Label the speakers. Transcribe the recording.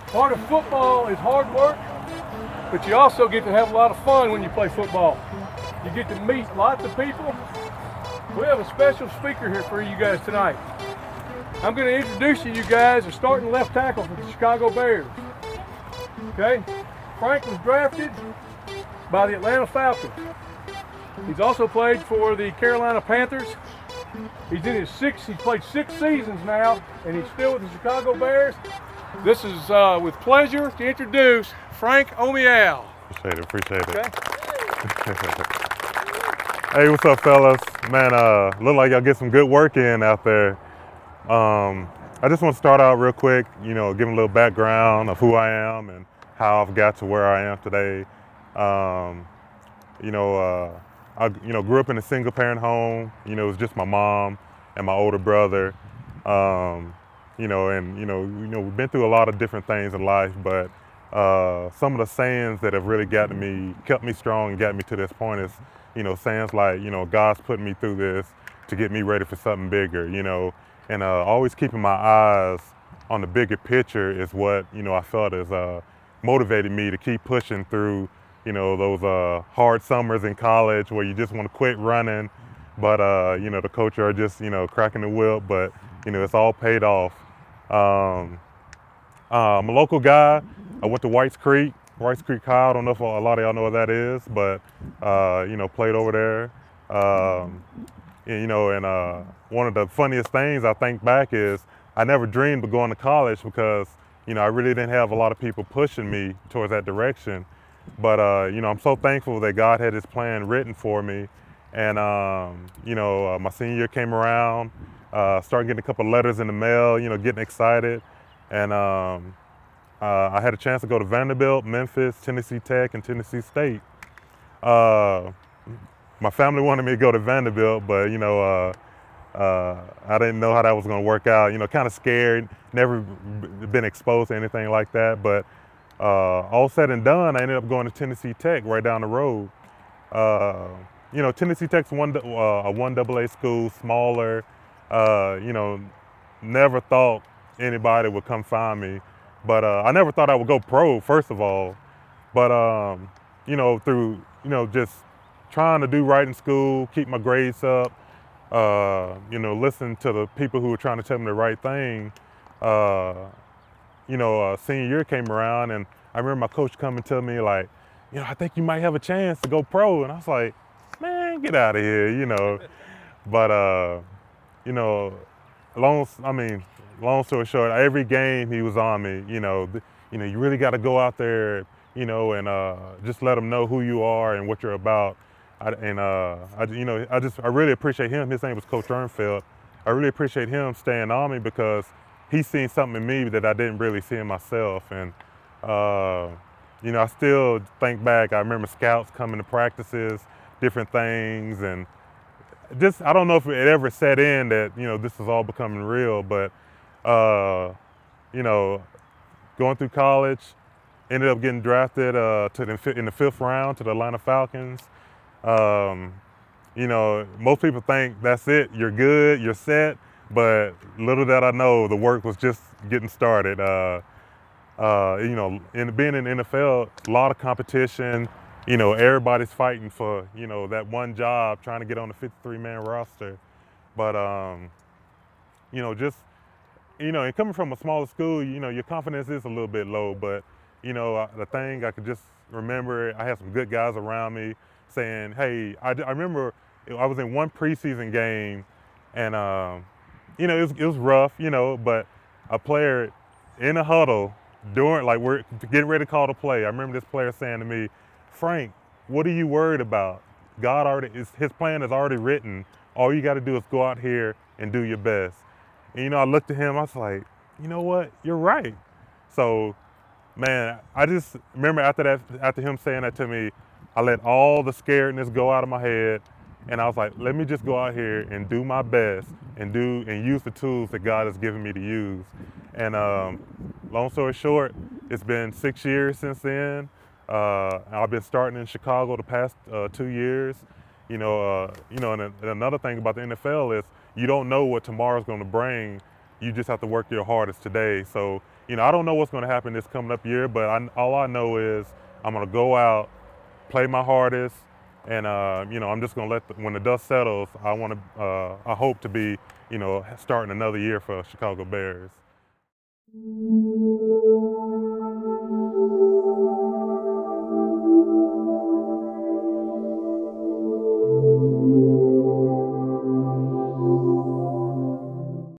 Speaker 1: Part of football is hard work, but you also get to have a lot of fun when you play football. You get to meet lots of people. We have a special speaker here for you guys tonight. I'm going to introduce you guys as starting left tackle for the Chicago Bears. Okay? Frank was drafted by the Atlanta Falcons. He's also played for the Carolina Panthers. He's played 6 seasons now, and he's still with the Chicago Bears. This is with pleasure to introduce Frank Omiyale.
Speaker 2: Appreciate it. Okay. Hey, what's up, fellas? Man, look like y'all get some good work in out there. I just want to start out real quick, give a little background of who I am and how I've got to where I am today. I grew up in a single parent home. It was just my mom and my older brother. We've been through a lot of different things in life, but some of the sayings that have really kept me strong and got me to this point is, sayings like, God's putting me through this to get me ready for something bigger, and always keeping my eyes on the bigger picture is what, I felt has motivated me to keep pushing through, those hard summers in college where you just want to quit running, but, the coach are just, cracking the whip, but, it's all paid off. I'm a local guy. I went to Whites Creek High. I don't know if a lot of y'all know what that is, but, played over there. One of the funniest things I think back is I never dreamed of going to college because, I really didn't have a lot of people pushing me towards that direction. But, I'm so thankful that God had his plan written for me. And, my senior year came around, started getting a couple letters in the mail, getting excited. And I had a chance to go to Vanderbilt, Memphis, Tennessee Tech, and Tennessee State. My family wanted me to go to Vanderbilt, but, I didn't know how that was going to work out. Kind of scared, never been exposed to anything like that. But all said and done, I ended up going to Tennessee Tech right down the road. Tennessee Tech's a 1AA school, smaller. Never thought anybody would come find me. But I never thought I would go pro, first of all. But, through, just trying to do right in school, keep my grades up, listen to the people who were trying to tell me the right thing. Senior year came around, and I remember my coach coming to me like, I think you might have a chance to go pro. And I was like, man, get out of here, But, long story short, every game he was on me, you really got to go out there, and just let them know who you are and what you're about. I really appreciate him. His name was Coach Ernfeld. I really appreciate him staying on me because he's seen something in me that I didn't really see in myself. And, I still think back, I remember scouts coming to practices, different things, and just, I don't know if it ever set in that, this is all becoming real, but, going through college, ended up getting drafted in the 5th round to the Atlanta Falcons. Most people think that's it, you're good, you're set, but little did I know the work was just getting started. Being in the NFL, a lot of competition, everybody's fighting for, that one job, trying to get on the 53-man roster. But, and coming from a smaller school, your confidence is a little bit low, but, the thing I could just remember, I had some good guys around me saying, hey, I remember I was in one preseason game and, it was rough, but a player in a huddle we're getting ready to call the play. I remember this player saying to me, Frank, what are you worried about? His plan is already written. All you got to do is go out here and do your best. And, I looked at him, I was like, you know what? You're right. So, man, I just remember after him saying that to me, I let all the scaredness go out of my head. And I was like, let me just go out here and do my best and use the tools that God has given me to use. And long story short, it's been 6 years since then. I've been starting in Chicago the past 2 years. And another thing about the NFL is you don't know what tomorrow's going to bring. you just have to work your hardest today. So, I don't know what's going to happen this coming up year, but all I know is I'm going to go out, play my hardest, and I'm just going to when the dust settles, I hope to be, starting another year for Chicago Bears.